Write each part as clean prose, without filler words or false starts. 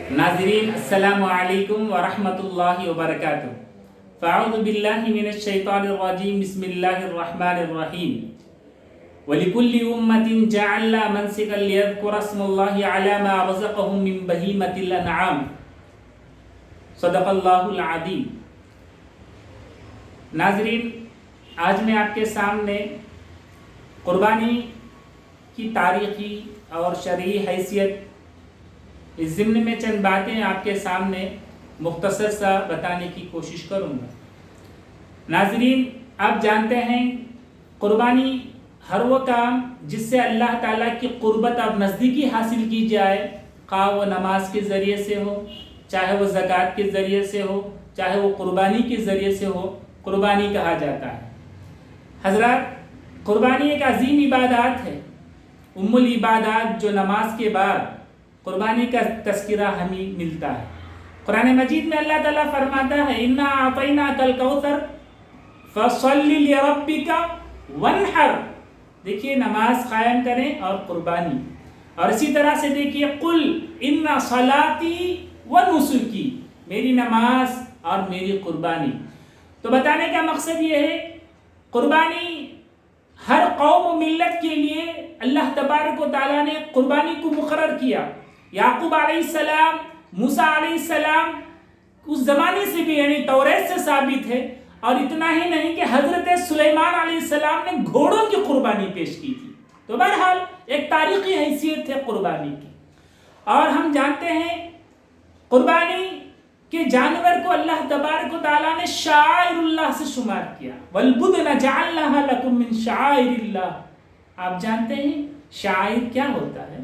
नाज़रीन अस्सलाम वालेकुम वरहमतुल्लाहि वबरकातुह। फ़अऊज़ु बिल्लाहि मिनश शैतानिर रजीम बिस्मिल्लाहिर रहमानिर रहीम। वलिकुल्लि उम्मतिन जअलना मनसिकन लियज़कुरा स्मल्लाहि अला मा रज़क़हुम मिन बहीमतिल अनआम। सदक़ल्लाहुल अज़ीम। नाज़रीन, आज मैं आपके सामने कुर्बानी की तारीख़ी और शरई हैसियत इस ज़िम्न में चंद बातें आपके सामने मुख्तसर सा बताने की कोशिश करूँगा। नाज़रीन, आप जानते हैं कुर्बानी हर वो काम जिससे अल्लाह ताला की क़ुर्बत और नज़दीकी हासिल की जाए, खा वो नमाज के ज़रिए से हो, चाहे वो ज़कात के ज़रिए से हो, चाहे वो कुर्बानी के ज़रिए से हो, कुर्बानी कहा जाता है। हज़रात, कुर्बानी एक अजीम इबादत है, उम्मुल इबादत, जो नमाज के बाद कुर्बानी का तज़किरा हमें मिलता है। कुरान मजीद में अल्लाह ताला फरमाता है, इन्ना आतैनाकल कौसर फसल्लि लिरब्बिका वन्हर। देखिए, नमाज कायम करें और कुर्बानी। और इसी तरह से देखिए, कुल इन्ना सलाती व नुसुकी, मेरी नमाज और मेरी कुर्बानी। तो बताने का मकसद ये है, कुर्बानी हर कौम मिल्लत के लिए अल्लाह तबारक व तआला ने कुर्बानी को मुकर्रर किया। याकूब अलैहिस्सलाम, मूसा अलैहिस्सलाम उस ज़माने से भी यानी तौरात से साबित है। और इतना ही नहीं कि हज़रत सुलेमान अलैहिस्सलाम ने घोड़ों की कुर्बानी पेश की थी। तो बहरहाल एक तारीख़ी हैसियत है कुर्बानी की। और हम जानते हैं कुर्बानी के जानवर को अल्लाह तबारक व तआला ने शाइरुल्लाह से शुमार किया। वल बुदन जअलनाहा लकुम मिन शाइरिल्लाह। आप जानते हैं शाइर क्या होता है?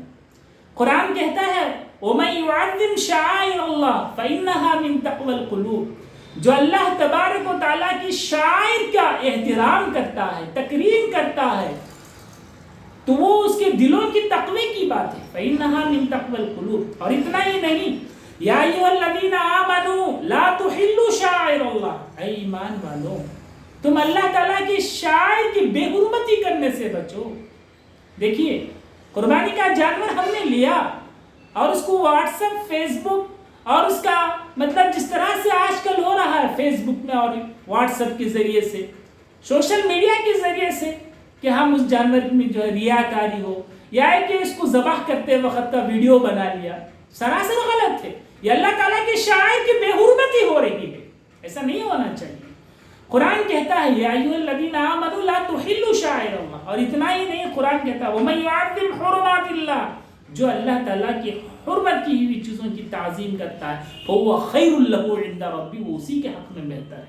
कुरान कहता है, वमन युअज़्ज़िम शाइरल्लाह फइन्नहा मिन तक़वल क़ुलूब। जो अल्लाह तबारक व तआला की शाइर का एहतराम करता है, तकरीम करता है, तो वो उसके दिलों की तक़वे की बात है। फइन्नहा मिन तक़वल क़ुलूब। और इतना ही नहीं, या अय्युहल्लज़ीना आमनू ला तुहिल्लू शाइरल्लाह। ऐ ईमान वालों, तुम अल्लाह ताला की शाइर की बेहुरमती करने से बचो। देखिए, कुर्बानी का जानवर हमने लिया और उसको व्हाट्सएप, फेसबुक और उसका मतलब जिस तरह से आजकल हो रहा है फेसबुक में और व्हाट्सएप के ज़रिए से, सोशल मीडिया के ज़रिए से, कि हम उस जानवर में जो है रियाकारी हो, या है कि इसको ज़बाह करते वक्त का वीडियो बना लिया, सरासर गलत है। ये अल्लाह ताला के शाइर की बेहुरमती हो रही है, ऐसा नहीं होना चाहिए। कुरान कहता है, या अय्युहल्लज़ीना आमनू ला तुहिल्लू शाइरल्लाह। और इतना ही नहीं, कुरान कहता है, वमन युअज़्ज़िम हुर्मातिल्लाह। जो अल्लाह ताला की हुर्मत की हुई चीज़ों की ताज़ीम करता है, फहुव खैरुल लहू इंदा रब्बी, वो उसी के हक़ में बेहतर है।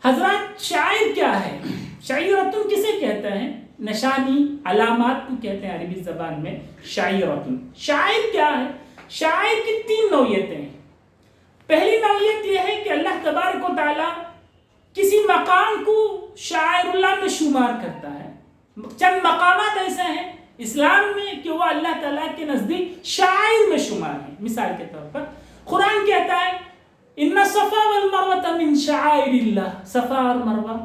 हज़रात, शाइर क्या है? शाइरतुन किसे कहते हैं? निशानी, अलामात को कहते हैं अरबी ज़बान में शाइरतुन। शाइर क्या है? शाइर की 3 नौइयतें हैं। पहली नौइयत यह है कि अल्लाह तबारक व तआला किसी मकाम को शाइरुल्लाह में शुमार करता है। चंद मकामात ऐसे हैं इस्लाम में कि वो अल्लाह ताला के नज़दीक शाइर में शुमार है। मिसाल के तौर पर कुरान कहता है, इन्ना सफ़ा वल मरवा मिन शाइरिल्लाह। सफ़ा और मरवा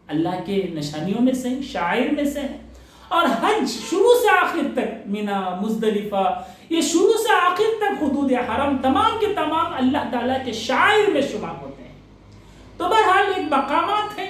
अल्लाह के निशानियों में से, शाइर में से है। और हज शुरू से आखिर तक, मिना, मुज़दलिफ़ा, ये शुरू से आखिर तक हुदूद हरम तमाम के तमाम अल्लाह ताला के शाइर में शुमार होते हैं। तो बहरहाल एक मकामात है,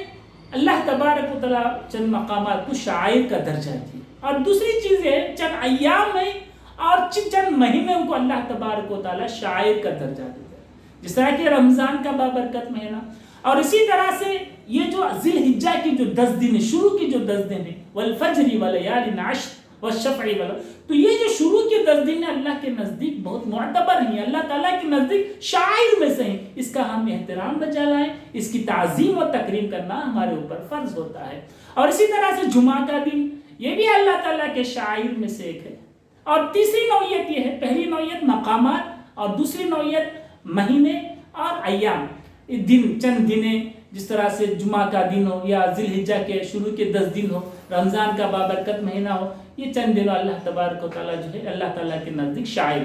अल्लाह तबारक व तआला चंद मकामात को शाइर का दर्जा दिया। और दूसरी चीज़ है, चंद अय्याम में और चंद महीनों को अल्लाह तबारक व तआला शाइर का दर्जा देता है, जिस तरह कि रमज़ान का बाबरकत महीना। और इसी तरह से ये जो ज़िलहिज्जा की जो 10 दिन है, शुरू की जो 10 दिन है, वल फज्रि व लयालिन अश्र व शफ़ई वल, तो ये जो शुरू के 10 दिन है अल्लाह के नज़दीक बहुत मुअतबर हैं, अल्लाह ताला के नज़दीक शाइर में से हैं। इसका हम एहतराम बजा लाएं, इसकी ताज़ीम और तकरीम करना हमारे ऊपर फ़र्ज़ होता है। और इसी तरह से जुमा का दिन, ये भी अल्लाह ताला के शाइर में से एक है। और तीसरी नौइयत ये है, पहली नौइयत मकामात और दूसरी नौइयत महीने और अय्याम, दिन, चंद दिनें, जिस तरह से जुमा का दिन हो या ज़िलहिज्जा के शुरू के 10 दिन हो, रमज़ान का बाबरकत महीना हो, ये चंद दिनों अल्लाह तबारक व तआला जो है अल्लाह ताला के नज़दीक शाइर।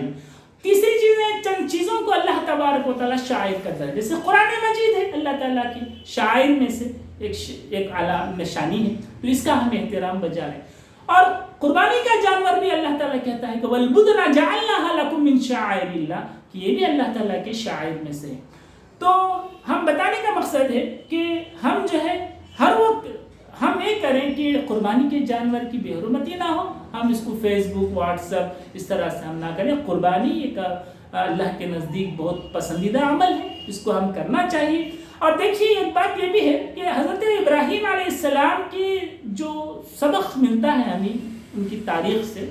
तीसरी चीज़ है, चंद चीज़ों को अल्लाह तबारक व तआला शाइर का दर्जा, जैसे कुरान मजीद है अल्लाह ताला की शाइर में से एक आला निशानी है, तो इसका हम एहतराम बजा लें। और कुर्बानी का जानवर भी अल्लाह ताला कहता है कि वल बुदना जअलनाहा लकुम मिन شعائر اللہ کہ یہ بھی اللہ تعالیٰ کے شعائر میں سے ہے۔ تو ہم بتانے کا مقصد ہے کہ ہم جو ہے ہر وقت ہم یہ کریں کہ قربانی کے جانور کی بے حرمتی نہ ہو، ہم اس کو فیس بک واٹس ایپ اس طرح سے ہم نہ کریں۔ قربانی ایک اللہ کے نزدیک بہت پسندیدہ عمل ہے، اس کو ہم کرنا چاہیے۔ اور دیکھیے ایک بات یہ بھی ہے کہ حضرت ابراہیم علیہ السلام کی جو سبق ملتا ہے ہمیں ان کی تاریخ سے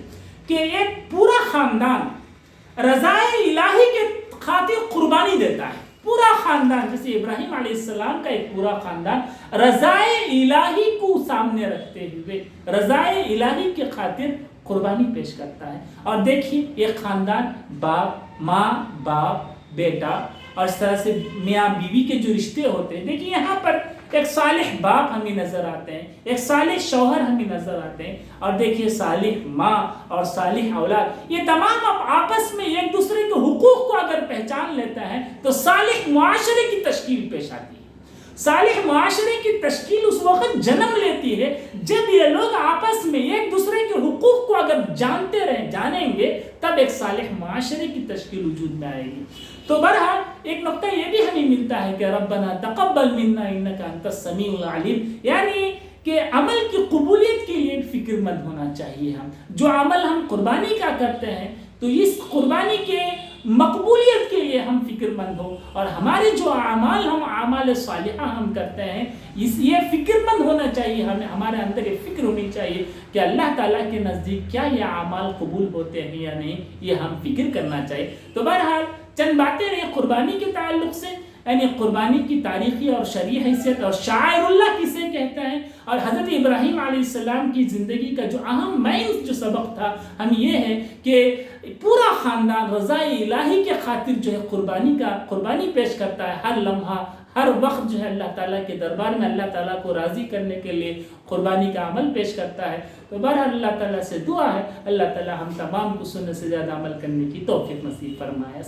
کہ ایک پورا خاندان رضائے الہی کے خاطر قربانی دیتا ہے، پورا خاندان، جیسے ابراہیم علیہ السلام کا ایک پورا خاندان رضائے الہی کو سامنے رکھتے ہوئے رضائے الہی کے خاطر قربانی پیش کرتا ہے۔ اور دیکھیے ایک خاندان باپ، ماں، باپ، بیٹا اور اس طرح سے میاں بیوی کے جو رشتے ہوتے ہیں، دیکھیے یہاں پر ایک صالح باپ ہمیں نظر آتے ہیں، ایک صالح شوہر ہمیں نظر آتے ہیں، اور دیکھیے صالح ماں اور صالح اولاد، یہ تمام اب آپس میں ایک دوسرے کے حقوق کو اگر پہچان لیتا ہے تو صالح معاشرے کی تشکیل پیش آتی ہے۔ صالح معاشرے کی تشکیل اس وقت جنم لیتی ہے جب یہ لوگ آپس میں ایک دوسرے کے حقوق کو اگر جانتے رہیں، جانیں گے، تب ایک صالح معاشرے کی تشکیل وجود میں آئے گی۔ تو بہرحال ایک نقطہ یہ بھی ہمیں ملتا ہے کہ ربنا تقبل منا انک انت السمیع العلیم، یعنی کہ عمل کی قبولیت کے لیے فکر مند ہونا چاہیے۔ ہم جو عمل ہم قربانی کا کرتے ہیں تو اس قربانی کے مقبولیت کے لیے ہم فکر مند ہو، اور ہمارے جو اعمال ہم اعمال صالحہ ہم کرتے ہیں یہ فکر مند ہونا چاہیے، ہمارے اندر یہ فکر ہونی چاہیے کہ اللہ تعالیٰ کے نزدیک کیا یہ اعمال قبول ہوتے ہیں یا نہیں، یہ ہم فکر کرنا چاہیے۔ تو بہرحال چند باتیں رہی قربانی کے تعلق سے، یعنی قربانی کی تاریخی اور شرعی حیثیت اور شعائر اللہ کسے کہتے ہیں، اور حضرت ابراہیم علیہ السلام کی زندگی کا جو اہم مین جو سبق تھا ہم یہ ہے کہ پورا خاندان رضائے الہی کے خاطر جو ہے قربانی پیش کرتا ہے، ہر لمحہ ہر وقت جو ہے اللہ تعالیٰ کے دربار میں اللہ تعالیٰ کو راضی کرنے کے لیے قربانی کا عمل پیش کرتا ہے۔ تو بہرحال اللہ تعالیٰ سے دعا ہے اللہ تعالیٰ ہم تمام کو سننے سے زیادہ عمل کرنے کی توفیق نصیب فرمائے۔